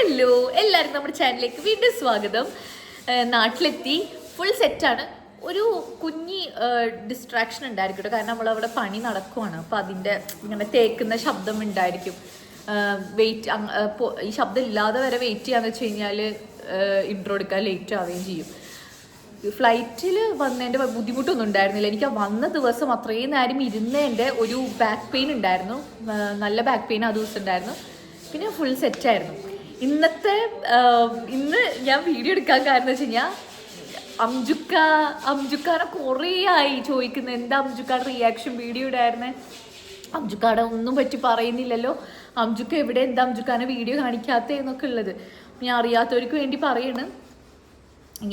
Hello, എല്ലാവർക്കും നമ്മുടെ ചാനലിലേക്ക് വീണ്ടും സ്വാഗതം. നാട്ടിലെത്തി, ഫുൾ സെറ്റാണ്. ഒരു കുഞ്ഞി ഡിസ്ട്രാക്ഷൻ ഉണ്ടായിരിക്കും കേട്ടോ, കാരണം നമ്മളവിടെ പണി നടക്കുവാണ്. അപ്പോൾ അതിൻ്റെ ഇങ്ങനെ തേക്കുന്ന ശബ്ദം ഉണ്ടായിരിക്കും. ഈ ശബ്ദം ഇല്ലാതെ വരെ വെയിറ്റ് ചെയ്യാന്ന് വെച്ച് കഴിഞ്ഞാൽ ഇൻട്രോ എടുക്കാൻ ലേറ്റ് ആവുകയും ചെയ്യും. ഫ്ലൈറ്റിൽ വന്നതിൻ്റെ ബുദ്ധിമുട്ടൊന്നും ഉണ്ടായിരുന്നില്ല. എനിക്ക് വന്ന ദിവസം അത്രയും നേരം ഇരുന്നതിൻ്റെ ഒരു ബാക്ക് പെയിൻ ഉണ്ടായിരുന്നു, നല്ല ബാക്ക് പെയിൻ ആ ദിവസം ഉണ്ടായിരുന്നു. പിന്നെ ഫുൾ സെറ്റായിരുന്നു. ഇന്ന് ഞാൻ വീഡിയോ എടുക്കാൻ കാരണം വെച്ച് കഴിഞ്ഞാൽ അംജുക്കാനെ കുറേ ആയി ചോദിക്കുന്നത്, എന്താ അംജുക്കാടെ റിയാക്ഷൻ വീഡിയോ ഇടായിരുന്നേ, അംജുക്കാടെ ഒന്നും പറ്റി പറയുന്നില്ലല്ലോ, അംജുക്ക എവിടെ, എന്താ അംജുക്കാനെ വീഡിയോ കാണിക്കാത്തതെന്നൊക്കെ ഉള്ളത്. ഞാൻ അറിയാത്തവർക്ക് വേണ്ടി പറയണ്.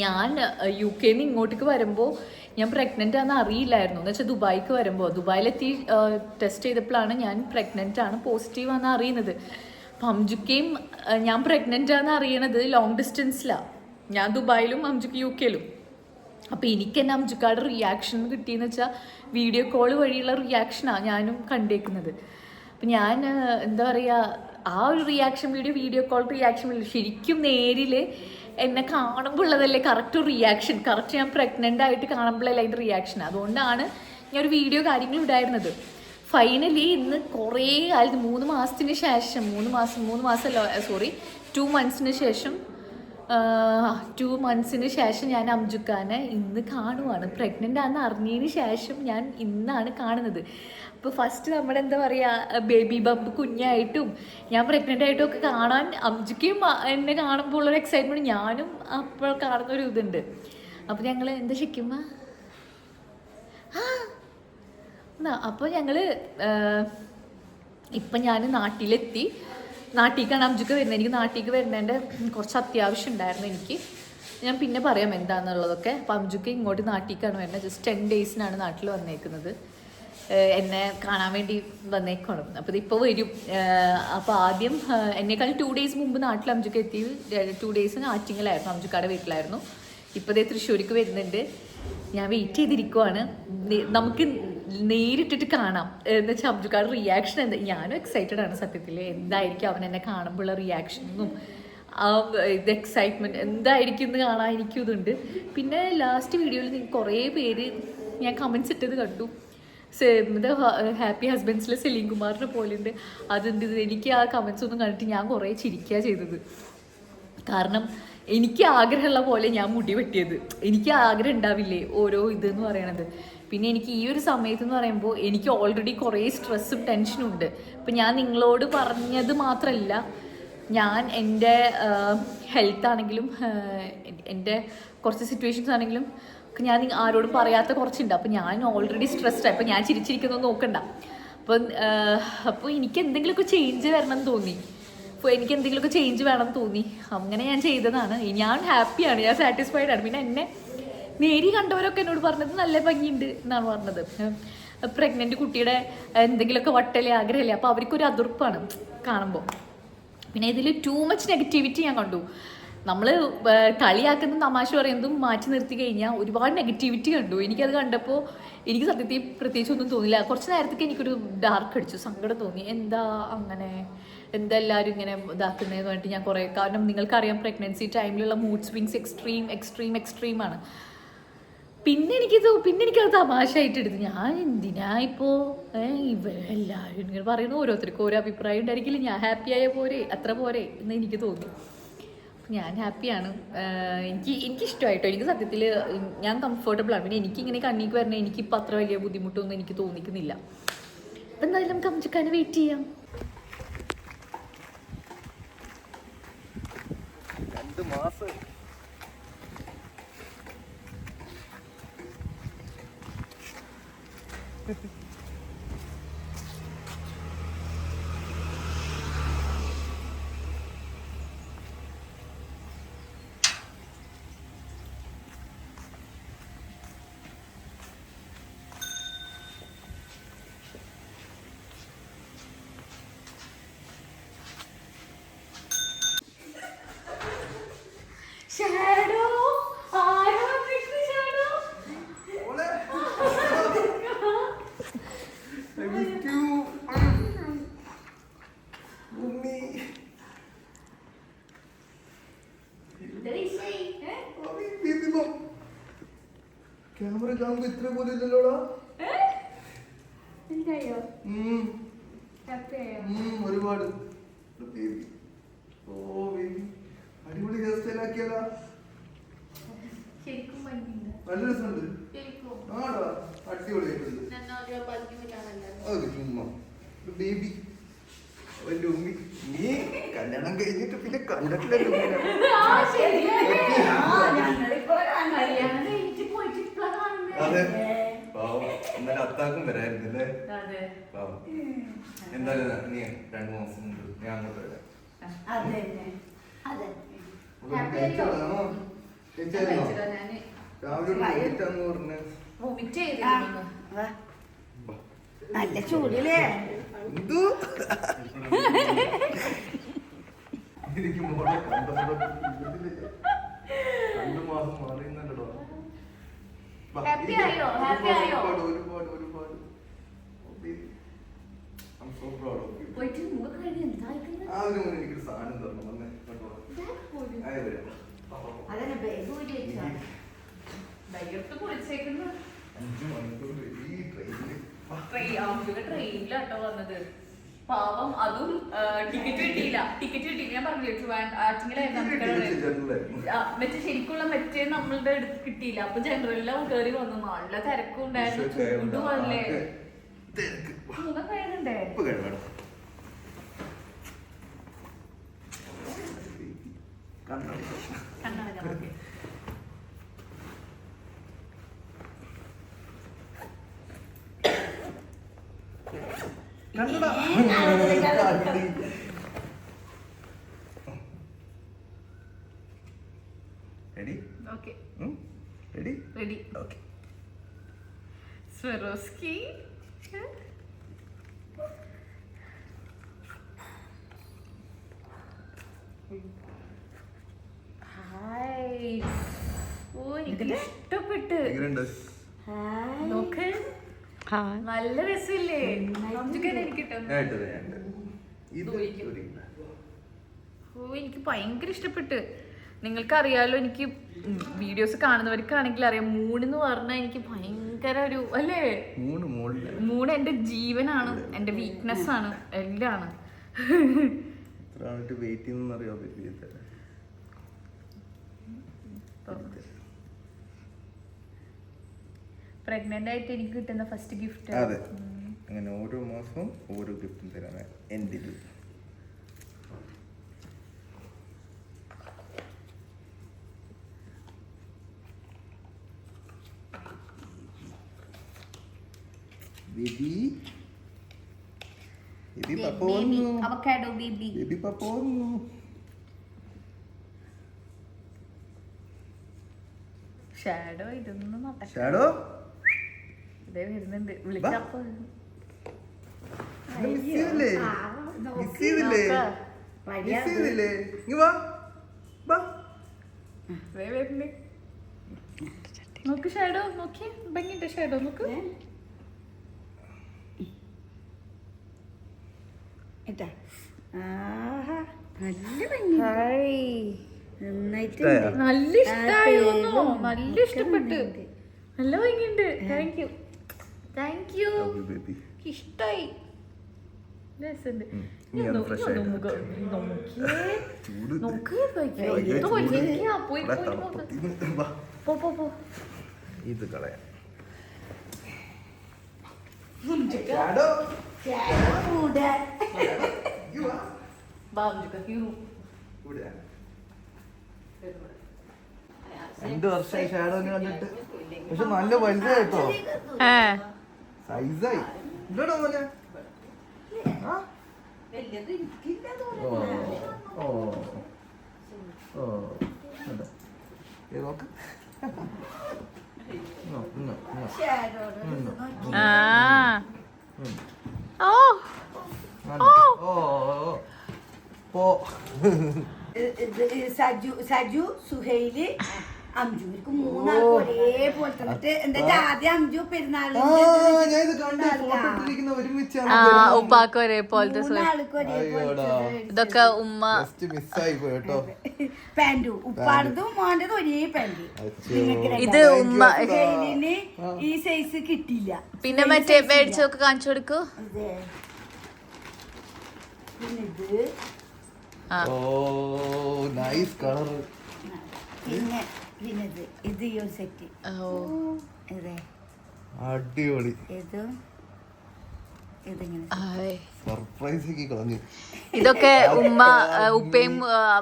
ഞാൻ UK നിന്ന് ഇങ്ങോട്ടേക്ക് വരുമ്പോൾ ഞാൻ പ്രഗ്നൻ്റ് ആണെന്ന് അറിയില്ലായിരുന്നു. എന്ന് വെച്ചാൽ ദുബായിക്ക് വരുമ്പോൾ, ദുബായിലെത്തി ടെസ്റ്റ് ചെയ്തപ്പോഴാണ് ഞാൻ പ്രഗ്നൻ്റ് ആണ്, പോസിറ്റീവ് ആണെന്ന് അറിയുന്നത്. അപ്പം അംജുക്കയും ഞാൻ പ്രഗ്നൻ്റ് ആണെന്ന് അറിയണത് ലോങ് ഡിസ്റ്റൻസിലാണ്. ഞാൻ ദുബായിലും അംജുക്ക് UK-ലും. അപ്പോൾ എനിക്ക് തന്നെ അംജുക്കാരുടെ റിയാക്ഷൻ കിട്ടിയെന്ന് വെച്ചാൽ വീഡിയോ കോൾ വഴിയുള്ള റിയാക്ഷനാണ് ഞാനും കണ്ടേക്കുന്നത്. അപ്പം ഞാൻ എന്താ പറയുക, ആ ഒരു റിയാക്ഷൻ വീഡിയോ കോൾ റിയാക്ഷൻ ശരിക്കും നേരിൽ എന്നെ കാണുമ്പോൾ ഉള്ളതല്ലേ കറക്റ്റ് റിയാക്ഷൻ, കറക്റ്റ് ഞാൻ പ്രഗ്നൻ്റ് ആയിട്ട് കാണുമ്പോഴല്ലേ അതിൻ്റെ റിയാക്ഷൻ. അതുകൊണ്ടാണ് ഞാൻ ഒരു വീഡിയോ കാര്യങ്ങളും ഇടായിരുന്നത്. ഫൈനലി ഇന്ന് കുറേ കാലത്ത് 3 മാസത്തിന് ശേഷം 2 മന്ത്സിന് ശേഷം ഞാൻ അംജുക്കാനെ ഇന്ന് കാണുവാണ്. പ്രഗ്നൻ്റ് ആണെന്ന് അറിഞ്ഞതിന് ശേഷം ഞാൻ ഇന്നാണ് കാണുന്നത്. അപ്പോൾ ഫസ്റ്റ് നമ്മുടെ എന്താ പറയുക, ബേബി ബംബ് കുഞ്ഞായിട്ടും ഞാൻ പ്രഗ്നൻ്റ് ആയിട്ടും ഒക്കെ കാണാൻ അംജുക്കയും എന്നെ കാണുമ്പോൾ ഉള്ളൊരു എക്സൈറ്റ്മെൻറ്റ് ഞാനും അപ്പോൾ കാണുന്നൊരു ഇതുണ്ട്. അപ്പോൾ ഞങ്ങൾ എന്താ ശരിക്കുമ്പോൾ അപ്പോൾ ഞങ്ങൾ ഇപ്പം ഞാൻ നാട്ടിലേക്കാണ് അംജുക്ക വരുന്നത്. എനിക്ക് നാട്ടിലേക്ക് വരുന്നതിൻ്റെ കുറച്ച് അത്യാവശ്യം ഉണ്ടായിരുന്നു എനിക്ക്. ഞാൻ പിന്നെ പറയാം എന്താണെന്നുള്ളതൊക്കെ. അപ്പോൾ അംജുക്ക ഇങ്ങോട്ട് നാട്ടിലേക്കാണ് വരുന്നത്. ജസ്റ്റ് 10 ഡേയ്സിനാണ് നാട്ടിൽ വന്നേക്കുന്നത്. എന്നെ കാണാൻ വേണ്ടി വന്നേക്കണം. അപ്പോൾ ഇതിപ്പോൾ വരും. അപ്പോൾ ആദ്യം എന്നേക്കാൾ 2 ഡേയ്സ് മുമ്പ് നാട്ടിൽ അംജുക്ക എത്തി. 2 ഡേയ്സ് ആറ്റിങ്ങലായിരുന്നു, അംജുക്കാടെ വീട്ടിലായിരുന്നു. ഇപ്പോൾ ഇതേ തൃശ്ശൂർക്ക് വരുന്നുണ്ട്. ഞാൻ വെയിറ്റ് ചെയ്തിരിക്കുവാണ്. നമുക്ക് നേരിട്ടിട്ട് കാണാം എന്ന് വെച്ചാൽ അംജുക്കാരുടെ റിയാക്ഷൻ എന്താ. ഞാനും എക്സൈറ്റഡ് ആണ് സത്യത്തിൽ. എന്തായിരിക്കും അവൻ എന്നെ കാണുമ്പോഴുള്ള റിയാക്ഷനും ഇത് എക്സൈറ്റ്മെൻറ്റ് എന്തായിരിക്കും എന്ന് കാണാൻ എനിക്കും ഇതുണ്ട്. പിന്നെ ലാസ്റ്റ് വീഡിയോയിൽ കുറേ പേര് ഞാൻ കമൻസ് ഇട്ടത് കണ്ടു. ഹാപ്പി ഹസ്ബൻഡ്സിലെ സെലീം കുമാറിനെ പോലെയുണ്ട്. അതുണ്ട്. എനിക്ക് ആ കമൻസ് ഒന്നും കണ്ടിട്ട് ഞാൻ കുറേ ചിരിക്കുക ചെയ്തത്. കാരണം എനിക്ക് ആഗ്രഹമുള്ള പോലെ ഞാൻ മുടി വെട്ടിയത്. എനിക്ക് ആഗ്രഹം ഉണ്ടാവില്ലേ ഓരോ ഇതെന്ന് പറയണത്. പിന്നെ എനിക്ക് ഈ ഒരു സമയത്ത് എന്ന് പറയുമ്പോൾ എനിക്ക് ഓൾറെഡി കുറേ സ്ട്രെസ്സും ടെൻഷനും ഉണ്ട്. ഇപ്പം ഞാൻ നിങ്ങളോട് പറഞ്ഞത് മാത്രമല്ല, ഞാൻ എൻ്റെ ഹെൽത്ത് ആണെങ്കിലും എൻ്റെ കുറച്ച് സിറ്റുവേഷൻസ് ആണെങ്കിലും ഞാൻ ആരോടും പറയാത്ത കുറച്ചുണ്ട്. അപ്പം ഞാൻ ഓൾറെഡി സ്ട്രെസ്ഡ്. അപ്പം ഞാൻ ചിരിച്ചിരിക്കുന്നൊന്നും നോക്കണ്ട. അപ്പോൾ എനിക്ക് എന്തെങ്കിലുമൊക്കെ ചേഞ്ച് വരണം എന്ന് തോന്നി. അപ്പോൾ എനിക്ക് എന്തെങ്കിലുമൊക്കെ ചേഞ്ച് വേണമെന്ന് തോന്നി. അങ്ങനെ ഞാൻ ചെയ്തതാണ്. ഞാൻ ഹാപ്പിയാണ്, ഞാൻ സാറ്റിസ്ഫൈഡ് ആണ്. പിന്നെ എന്നെ നേരി കണ്ടവരൊക്കെ എന്നോട് പറഞ്ഞത് നല്ല ഭംഗിയുണ്ട് എന്നാണ് പറഞ്ഞത്. പ്രഗ്നൻറ്റ് കുട്ടിയുടെ എന്തെങ്കിലുമൊക്കെ വട്ടല്ലേ ആഗ്രഹമല്ലേ, അപ്പോൾ അവർക്കൊരു അതിർപ്പാണ് കാണുമ്പോൾ. പിന്നെ ഇതിൽ ടൂ മച്ച് നെഗറ്റിവിറ്റി ഞാൻ കണ്ടു. നമ്മൾ കളിയാക്കുന്ന തമാശ പറയുന്നതും മാറ്റി നിർത്തി കഴിഞ്ഞാൽ ഒരുപാട് നെഗറ്റിവിറ്റി കണ്ടു. എനിക്കത് കണ്ടപ്പോൾ എനിക്ക് സത്യത്തിൽ പ്രത്യേകിച്ച് ഒന്നും തോന്നില്ല. കുറച്ച് നേരത്തേക്ക് എനിക്കൊരു ഡാർക്ക് അടിച്ചു, സങ്കടം തോന്നി. എന്താ അങ്ങനെ, എന്താ എല്ലാവരും ഇങ്ങനെ ഇതാക്കുന്നതെന്ന് പറഞ്ഞിട്ട് ഞാൻ കുറേ, കാരണം നിങ്ങൾക്കറിയാം പ്രഗ്നൻസി ടൈമിലുള്ള മൂഡ് സ്വിങ്സ് എക്സ്ട്രീമാണ്. പിന്നെ എനിക്കത് തമാശയായിട്ട് എടുത്തു. ഞാൻ എന്തിനാ ഇപ്പോൾ എല്ലാവരും ഇങ്ങനെ പറയുന്നു, ഓരോരുത്തർക്കും ഓരോ അഭിപ്രായം ഉണ്ടായിരിക്കില്ല. ഞാൻ ഹാപ്പിയായ പോരെ, അത്ര പോരെ എന്ന് എനിക്ക് തോന്നി. ഞാൻ ഹാപ്പിയാണ്. എനിക്കിഷ്ടമായിട്ടോ. എനിക്ക് സത്യത്തിൽ ഞാൻ കംഫർട്ടബിളാണ്. പിന്നെ എനിക്കിങ്ങനെ കണ്ണിക്ക് വരണേ എനിക്കിപ്പോൾ അത്ര വലിയ ബുദ്ധിമുട്ടൊന്നും എനിക്ക് തോന്നിക്കുന്നില്ല. അപ്പം എന്തായാലും നമുക്ക് അംജുക്കാനെ വെയിറ്റ് ചെയ്യാം. 2 മാസം ക്യാമറ കാണുമ്പോ ഇത്ര പോലും ഇല്ലല്ലോടാ. ഒരുപാട്. ഓ ബേബി, അടിപൊളി ഹെയർ സ്റ്റൈൽ ആക്കിയല്ല. നല്ല രസമുണ്ട്. ആടാ, അടിപൊളിയായിട്ടുണ്ട്. ബേബി അവന്റെ ഉമ്മി, നീ കല്യാണം കഴിഞ്ഞിട്ട് പിന്നെ കണ്ടിട്ടില്ലല്ലോ. അതെ, എന്നാലും അത്താക്കും വരായിരുന്നല്ലേ. എന്തായാലും നീ 2 മാസം മുമ്പ് ഞാൻ അങ്ങോട്ട് വരാം. നല്ല ചൂടില്ലേ? എനിക്ക് മോളെ കണ്ടപ്പോ 2 മാസം മാറിയുന്നല്ലോ. ഒരുപാട്. I'm so proud of you. ആ ഒരു മോനെ എനിക്കൊരു സാധനം തരണം. വന്നേ കണ്ടോ. അതന്നെ ബാഗ് പോയി വെച്ചാ 5 മണിക്കൂർ ഈ ട്രെയിനിൽ ട്രെയിനിലാട്ടോ വന്നത്. പാവം, അതും ടിക്കറ്റ് കിട്ടിയില്ല. ഞാൻ പറഞ്ഞു മറ്റേ ശരിക്കുള്ള മറ്റേ നമ്മളുടെ അടുത്ത് കിട്ടിയില്ല. അപ്പൊ ജനറലിലും കയറി വന്നു. നല്ല തിരക്കും ഉണ്ടായിരുന്നു. ചൂടും അല്ലേ. മുഖം കഴുകണ്ടേ? കണ്ണട Ready? Okay. Ready? Ready. Okay. Swarovski. Hi. ഓ, എനിക്ക് ഇഷ്ടപ്പെട്ട്. നോക്ക്, നല്ല രസമില്ലേ? ഓ, എനിക്ക് ഭയങ്കര ഇഷ്ടപ്പെട്ട്. നിങ്ങൾക്കറിയാലോ, എനിക്ക് വീഡിയോസ് കാണുന്നവർക്കാണെങ്കിൽ അറിയാം, മൂണെന്ന് പറഞ്ഞാൽ എനിക്ക് ഭയങ്കര ഒരു അല്ലേ. മൂണ് എന്റെ ജീവനാണ്, എന്റെ വീക്ക്നെസ് ആണ്, എല്ലാം. പ്രഗ്നന്റ് ആയിട്ട് എനിക്ക് കിട്ടുന്ന ഫസ്റ്റ് ഗിഫ്റ്റ്. അതെ, അങ്ങനെ ഓരോ മാസവും ഓരോ ഗിഫ്റ്റും തരാൻ എൻ്റെ അവക്കാഡോ ബേബി. ഷാഡോ ഇതൊന്നും ഷാഡോ ഇതേ വരുന്നുണ്ട്. വിളിച്ചപ്പോ നോക്ക് ഷാഡോ, നോക്കി ഭംഗിന്റെ ഷാഡോ നോക്ക്. നല്ല ഇഷ്ടായിരുന്നു, നല്ല ഇഷ്ടപ്പെട്ട്, നല്ല ഭംഗിയുണ്ട്. താങ്ക് യു ഇഷ്ടായി. ഇത് കളയാം. രണ്ട് വർഷമായി ഷാഡോനെ കണ്ടിട്ട്. പക്ഷെ നല്ല വലുതായിട്ടോ, സൈസായി. ഇല്ലടോ മോനെ. നോക്ക്. സജു, സുഹൈല്, അഞ്ചുക്ക് മൂന്നാൾക്ക് ഒരേപോലെ തന്നിട്ട് എന്താ ആദ്യം അഞ്ചു പെരുന്നാളിന് ഞാൻ ഇത് കണ്ട് ഫോട്ടോ ഇട്ടിരിക്കുന്ന ഒരുമിച്ചാണ് ഉപ്പാക്ക് ഒരേ പോലത്തെ മൂന്നാൾക്ക് ഒരേപോലെ ഇതൊക്കെ ഉമ്മ ജസ്റ്റ് മിസ്സായി പോയി കേട്ടോ. പാന്റും ഉപ്പാടതും മോന്റതും ഒരേ പാന്റ്. ഇത് ഉമ്മ ജയിലിന് ഈ സൈസ് കിട്ടിയില്ല. പിന്നെ മറ്റേ മേടിച്ചൊക്കെ കാണിച്ചു കൊടുക്കൂ. പിന്നെ ഇത് ഓ നൈസ് കളർ. പിന്നെ ഇത് ഈ സെറ്റ് ഇതേ അടിപൊളി. ഇതിങ്ങനെ സർപ്രൈസ് ആക്കി കളഞ്ഞു. ഇതൊക്കെ ഉമ്മ ഉപ്പയും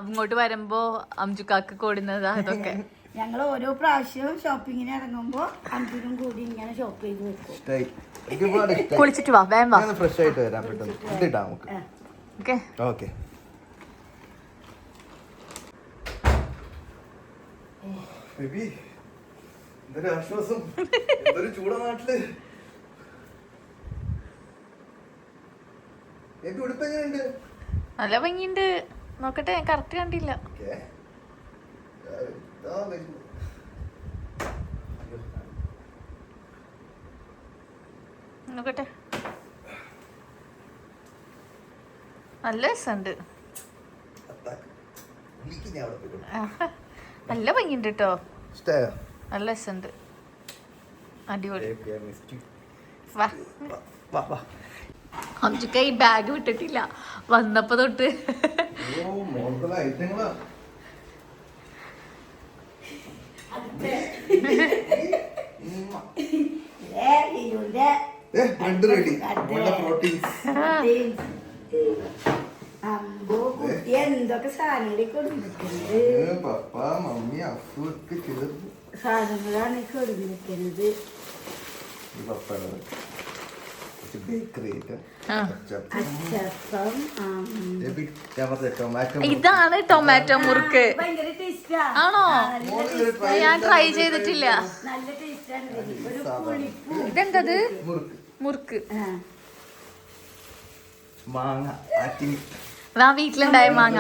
ഇങ്ങോട്ട് വരുമ്പോ അംജുക്കാക്ക് കൊടുന്നതാ ഇതൊക്കെ. ഞങ്ങൾ ഓരോ പ്രാവശ്യവും ഷോപ്പിങ്ങിന് ഇറങ്ങുമ്പോ അഞ്ചിനും കൂടി ഇങ്ങനെ ഷോപ്പ് ചെയ്ത് വെക്കും. കുളിച്ചിട്ട് വാ, വേഗം വാ. ഫ്രഷ് ആയിട്ട് വരാൻ പെട്ടെന്ന് എന്നിട്ടാ നമുക്ക്. Okay okay. ബേബി എന്തൊരു ആശ്വാസം, എന്തൊരു ചൂടാ നാട്ടില്. ബേബി ഉടുപ്പ് എങ്ങനെയുണ്ട്? നല്ല ഭംഗിയുണ്ട്. നോക്കട്ടെ, കറക്റ്റ് കണ്ടില്ല. നോക്കട്ടെ, നല്ല രസമുണ്ട്. നല്ല ഭംഗിയുണ്ട് കേട്ടോ, നല്ല രസമുണ്ട്, അടിപൊളി. വാ, അംജുക്ക ഈ ബാഗ് വിട്ടിട്ടില്ല വന്നപ്പോ തൊട്ട്. എന്തൊക്കെ സാധനങ്ങളെ കൊടുക്കുന്നത്, സാധനങ്ങളാണ് കൊടുക്കുന്നത്. ഇതാണ് ടൊമാറ്റോ മുറുക്ക്. ഭയങ്കര ടേസ്റ്റാ. ആണോ? ഞാൻ ട്രൈ ചെയ്തിട്ടില്ല. നല്ല ടേസ്റ്റാണ്. ഒരു പുളിപ്പും. ഇതെന്തത്? മുറുക്ക്. മാങ്ങ ആ വീട്ടിലുണ്ടായ മാങ്ങ.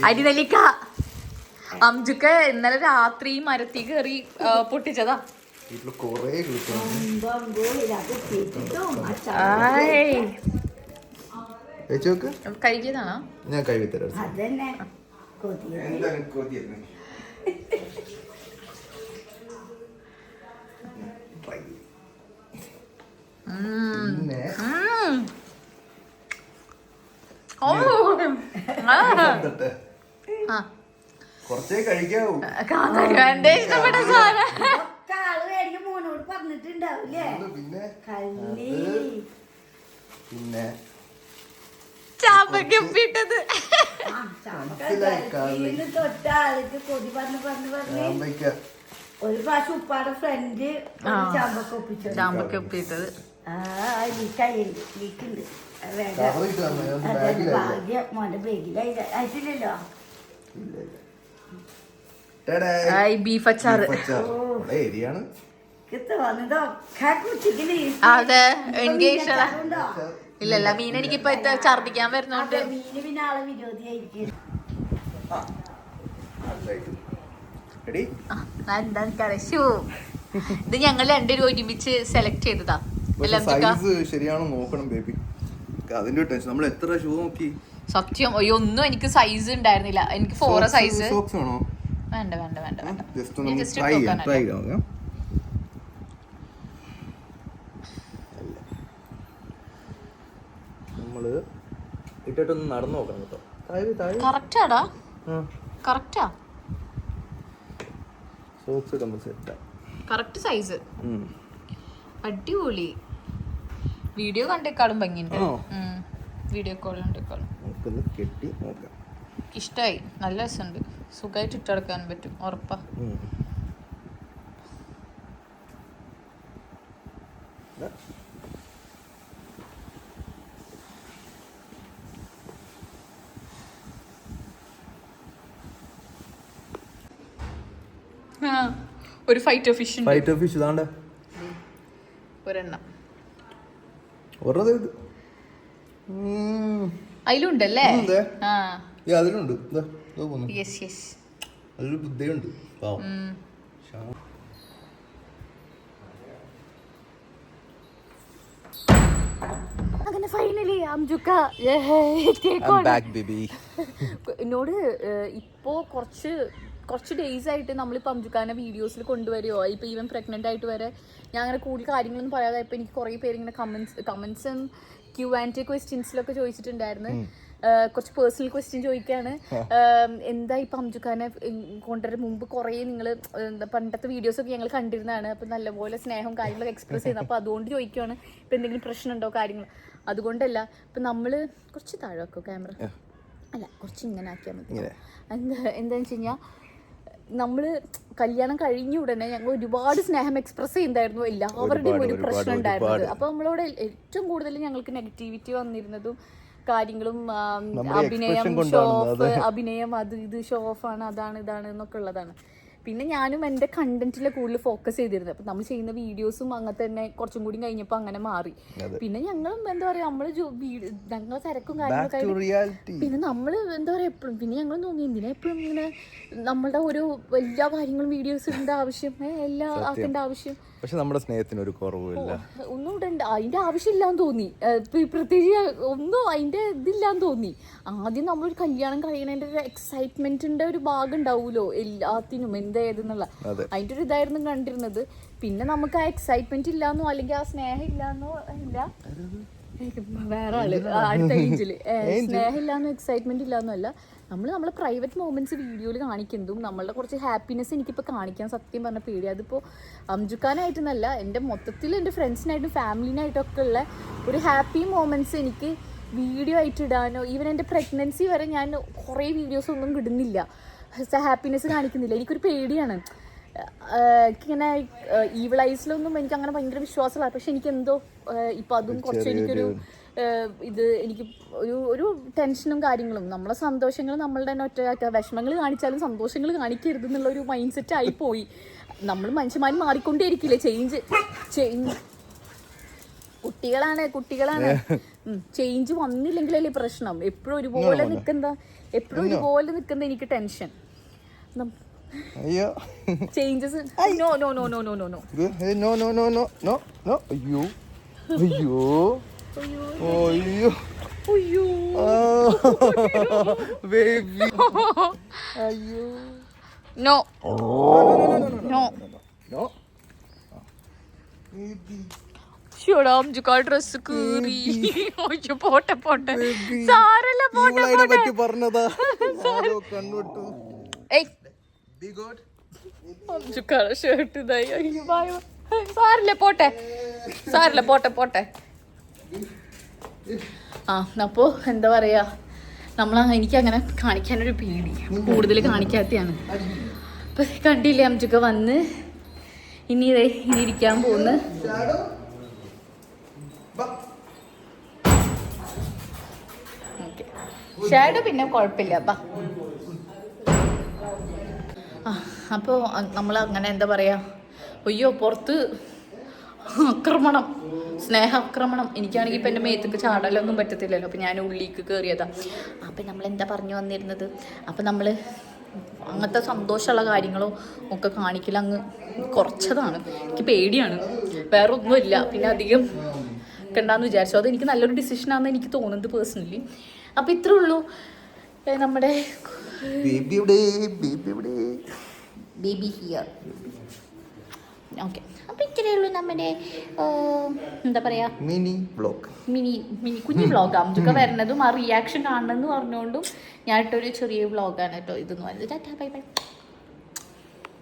അരിനെല്ലിക്ക. അംജുക്ക ഇന്നലെ രാത്രി മരത്തിൽ കയറി പൊട്ടിച്ചതാ. കഴിക്കുന്നതാണോ? ഞാൻ കഴിത്തരാം. കുറച്ചേ കഴിക്കാവൂ. എന്റെ ഇഷ്ടപ്പെട്ട സാധനം. മോനോട് പറഞ്ഞിട്ടുണ്ടാവില്ലേ? പിന്നെ ചാമ്പയ്ക്ക ഉപ്പിട്ടത്. തൊട്ട ആൾക്ക് കൊതി പറഞ്ഞ് ഒരു പ്രാവശ്യം ഉപ്പാടെ ഫ്രണ്ട് ചാമ്പക്ക ഒപ്പിച്ചത്. ചാമ്പയ്ക്ക ഉപ്പിട്ടത് ലീക്കുണ്ട്. ഭാഗ്യം മോന്റെ ബേഗിലായി അയച്ചില്ലല്ലോ. ബീഫ് അച്ചാറ്. അതെ, എനിക്ക് ഇഷ്ടമല്ല. ഇല്ലല്ല, മീൻ എനിക്കിപ്പോ ഛർദിക്കാൻ വരുന്നോണ്ട്. മീന് പിന്നെ ആളെ വിരോധിയായിരിക്കും. എന്താ എനിക്കറിയൂ. ഇത് ഞങ്ങൾ രണ്ടുപേരും ഒരുമിച്ച് സെലക്ട് ചെയ്തതാ. ശരിയാണോ നോക്കണം ബേബി. അതിന്റെ ടെൻഷൻ. നമ്മൾ എത്ര ഷൂ നോക്കി. സത്യം, അയ്യോ ഒന്നും എനിക്ക് സൈസ് ഉണ്ടായിരുന്നില്ല. എനിക്ക് 4 സൈസ്. വേണ്ട വേണ്ട വേണ്ട വേണ്ട. നമ്മള് ഇട്ടിട്ടൊന്ന് നടന്നു നോക്കണം കേട്ടോ. കറക്റ്റാടാ, കറക്റ്റാ. സോക്സ് നമ്മൾ സെറ്റാ, കറക്റ്റ് സൈസ്. അടിപൊളി. വീഡിയോ കണ്ടേക്കാളും ഭംഗിയുണ്ട്. വീഡിയോ കോൾ കണ്ടേക്കാളും. കെട്ടി നോക്കാം. ഇഷ്ടായി, നല്ല രസമുണ്ട്. സുഖമായിട്ട് ഇട്ടെടുക്കാൻ പറ്റും, ഉറപ്പാ. ഒരു ഫൈറ്റർ ഫിഷ്. ഫൈറ്റർ ഫിഷ് ഇതാണ്ട് ഒരെണ്ണം. അതിലുണ്ടല്ലേ? ആ അതിലുണ്ട്. Yes yes. അതിലൊരു ബുദ്ധിയുണ്ട്. അങ്ങനെ ഫൈനലി അംജുക്ക എന്നോട് ഇപ്പോ കുറച്ച് ഡേയ്സ് ആയിട്ട് നമ്മളിപ്പോൾ അംജുക്കാനെ വീഡിയോസിൽ കൊണ്ടുവരുമോ, ഇപ്പോൾ ഈവൻ പ്രഗ്നൻ്റ് ആയിട്ട് വരെ ഞാൻ അങ്ങനെ കൂടുതൽ കാര്യങ്ങളൊന്നും പറയാതെ ഇപ്പോൾ എനിക്ക് കുറേ പേര് ഇങ്ങനെ കമൻസും Q&A ക്വസ്റ്റ്യൻസിലൊക്കെ ചോദിച്ചിട്ടുണ്ടായിരുന്നു. കുറച്ച് പേഴ്സണൽ ക്വസ്റ്റ്യൻ ചോദിക്കുകയാണ്, എന്താ ഇപ്പം അംജുക്കാനെ കൊണ്ടുവരുന്ന മുമ്പ് കുറേ നിങ്ങൾ പണ്ടത്തെ വീഡിയോസൊക്കെ ഞങ്ങൾ കണ്ടിരുന്നതാണ്, അപ്പം നല്ലപോലെ സ്നേഹം കാര്യങ്ങളൊക്കെ എക്സ്പ്രസ് ചെയ്യുന്നത്, അപ്പോൾ അതുകൊണ്ട് ചോദിക്കുകയാണ് ഇപ്പം എന്തെങ്കിലും പ്രശ്നമുണ്ടോ കാര്യങ്ങൾ. അതുകൊണ്ടല്ല, ഇപ്പം നമ്മൾ കുറച്ച് താഴെ വെക്കോ ക്യാമറ, അല്ല കുറച്ച് ഇങ്ങനെ ആക്കിയാൽ മതി. എന്താണെന്ന് വെച്ച് കഴിഞ്ഞാൽ നമ്മൾ കല്യാണം കഴിഞ്ഞ ഉടനെ ഞങ്ങൾ ഒരുപാട് സ്നേഹം എക്സ്പ്രസ് ചെയ്യുന്നുണ്ടായിരുന്നു, എല്ലാവരുടെയും ഒരു പ്രശ്നം ഉണ്ടായിരുന്നത്. അപ്പോൾ നമ്മളോട് ഏറ്റവും കൂടുതൽ ഞങ്ങൾക്ക് നെഗറ്റിവിറ്റി വന്നിരുന്നതും കാര്യങ്ങളും അഭിനയം അത് ഇത് ഷോ ഓഫ് ആണ്, അതാണ് ഇതാണ് എന്നൊക്കെ ഉള്ളതാണ്. പിന്നെ ഞാനും എൻ്റെ കണ്ടന്റിൽ കൂടുതൽ ഫോക്കസ് ചെയ്തിരുന്നത്. അപ്പം നമ്മൾ ചെയ്യുന്ന വീഡിയോസും അങ്ങനത്തെ തന്നെ കുറച്ചും കൂടി കഴിഞ്ഞപ്പോൾ അങ്ങനെ മാറി. പിന്നെ ഞങ്ങളും എന്താ പറയുക, ഞങ്ങൾ തിരക്കും കാര്യങ്ങളൊക്കെ, പിന്നെ നമ്മൾ എന്താ പറയുക എപ്പോഴും പിന്നെ ഞങ്ങൾ തോന്നി എന്തിനാ എപ്പോഴും ഇങ്ങനെ നമ്മളുടെ ഒരു എല്ലാ കാര്യങ്ങളും വീഡിയോസ് ഇടേണ്ട ആവശ്യം, എല്ലാം ആക്കേണ്ട ആവശ്യം. പക്ഷെ നമ്മുടെ സ്നേഹത്തിന് ഒരു കുറവില്ല, ഒന്നും ഇടണ്ട, അതിന്റെ ആവശ്യമില്ലാന്ന് തോന്നി. പ്രത്യേകിച്ച് ഒന്നും അതിന്റെ ഇതില്ലാന്ന് തോന്നി. ആദ്യം നമ്മളൊരു കല്യാണം കഴിയണതിന്റെ ഒരു എക്സൈറ്റ്മെന്റിന്റെ ഒരു ഭാഗം ഉണ്ടാവുമല്ലോ എല്ലാത്തിനും എന്തായതെന്നുള്ള, അതിന്റെ ഒരു ഇതായിരുന്നു കണ്ടിരുന്നത്. പിന്നെ നമുക്ക് ആ എക്സൈറ്റ്മെന്റ് ഇല്ലാന്നോ അല്ലെങ്കിൽ ആ സ്നേഹം ഇല്ലാന്നോ ഇല്ല, വേറെ ആള് അടുത്ത ഏജില് സ്നേഹം ഇല്ലാന്നോ എക്സൈറ്റ്മെന്റ് ഇല്ലാന്നോ അല്ല, നമ്മളെ പ്രൈവറ്റ് മൊമെന്റ്സ് വീഡിയോയിൽ കാണിക്കുന്നതും നമ്മളുടെ കുറച്ച് ഹാപ്പിനെസ് എനിക്കിപ്പോൾ കാണിക്കാൻ സത്യം പറഞ്ഞ പേടി. അതിപ്പോൾ അംജുക്കാനായിട്ടെന്നല്ല, എൻ്റെ മൊത്തത്തിൽ എൻ്റെ ഫ്രണ്ട്സിനായിട്ടും ഫാമിലിനായിട്ടൊക്കെ ഉള്ള ഒരു ഹാപ്പി മൊമെന്റ്സ് എനിക്ക് വീഡിയോ ആയിട്ട് ഇടാനോ, ഈവൻ എൻ്റെ പ്രഗ്നൻസി വരെ ഞാൻ കുറേ വീഡിയോസ് ഒന്നും ഇടുന്നില്ല, ഹാപ്പിനെസ് കാണിക്കുന്നില്ല. എനിക്കൊരു പേടിയാണ്. എനിക്കിങ്ങനെ ഈവിളൈസിലൊന്നും എനിക്ക് അങ്ങനെ ഭയങ്കര വിശ്വാസമില്ല. പക്ഷെ എനിക്കെന്തോ ഇപ്പം അതും കുറച്ച് എനിക്കൊരു ഇത് എനിക്ക് ഒരു ടെൻഷനും കാര്യങ്ങളും, നമ്മളെ സന്തോഷങ്ങൾ നമ്മളുടെ തന്നെ ഒറ്റയാക്കുക, വിഷമങ്ങൾ കാണിച്ചാലും സന്തോഷങ്ങൾ കാണിക്കരുത് എന്നുള്ളൊരു മൈൻഡ് സെറ്റ് ആയിപ്പോയി. നമ്മൾ മനുഷ്യന്മാർ മാറിക്കൊണ്ടേയിരിക്കില്ലേ, ചേഞ്ച് കുട്ടികളാണ് ചേഞ്ച് വന്നില്ലെങ്കിലല്ലേ പ്രശ്നം. എപ്പോഴും ഒരുപോലെ നിൽക്കുന്ന എനിക്ക് tension. Changes no no no no no no no no no no no no no അയ്യോ അയ്യോ അയ്യോ അയ്യോ ബേബി അയ്യോ നോ നോ നോ ഷോടാം ജുക്കാ ഡ്രസ് കീറി. അയ്യോ പോട്ടെ സാരല്ല, പോട്ടെ പറഞ്ഞതാ കണ്ണുവിട്ടു. ഏയ് ജുക്കാടെ ഷർട്ട് ഇതായി. അയ്യോ ബായ്, സാരില്ല പോട്ടെ. അപ്പോൾ എന്താ പറയാ, എനിക്കങ്ങനെ കാണിക്കാനൊരു പേടി, കൂടുതൽ കാണിക്കാത്തതാണ്. അപ്പൊ കണ്ടില്ലേ അംജുക്ക വന്ന് ഇനി ഇരിക്കാൻ പോകുന്നു. ഷാഡോ പിന്നെ കുഴപ്പമില്ല. അപ്പോൾ നമ്മൾ അങ്ങനെ എന്താ പറയുക, അയ്യോ പുറത്ത് സ്നേഹാക്രമണം. എനിക്കാണെങ്കിൽ ഇപ്പം എൻ്റെ മേത്തേക്ക് ചാടലൊന്നും പറ്റത്തില്ലല്ലോ, അപ്പം ഞാൻ ഉള്ളിലേക്ക് കയറിയതാണ്. അപ്പം നമ്മളെന്താ പറഞ്ഞു വന്നിരുന്നത്, അപ്പം നമ്മൾ അങ്ങനത്തെ സന്തോഷമുള്ള കാര്യങ്ങളോ ഒക്കെ കാണിക്കൽ അങ്ങ് കുറച്ചതാണ്. എനിക്ക് പേടിയാണ്, വേറെ ഒന്നുമില്ല. പിന്നെ അധികം കണ്ടാന്ന് വിചാരിച്ചു, അത് എനിക്ക് നല്ലൊരു ഡിസിഷനാണെന്ന് എനിക്ക് തോന്നുന്നത് പേഴ്സണലി. അപ്പം ഇത്രേ ഉള്ളൂ നമ്മുടെ ബേബി ഹിയർ. ഓക്കെ, അപ്പം ഇത്രയേ ഉള്ളൂ നമ്മുടെ എന്താ പറയുക മിനി കുഞ്ഞു വ്ളോഗ്. അംജുക്ക വരുന്നതും ആ റിയാക്ഷൻ കാണണമെന്ന് പറഞ്ഞുകൊണ്ടും ഞാനിട്ടൊരു ചെറിയ വ്ളോഗാണ് കേട്ടോ ഇതെന്ന് പറയുന്നത്. Tata bye bye.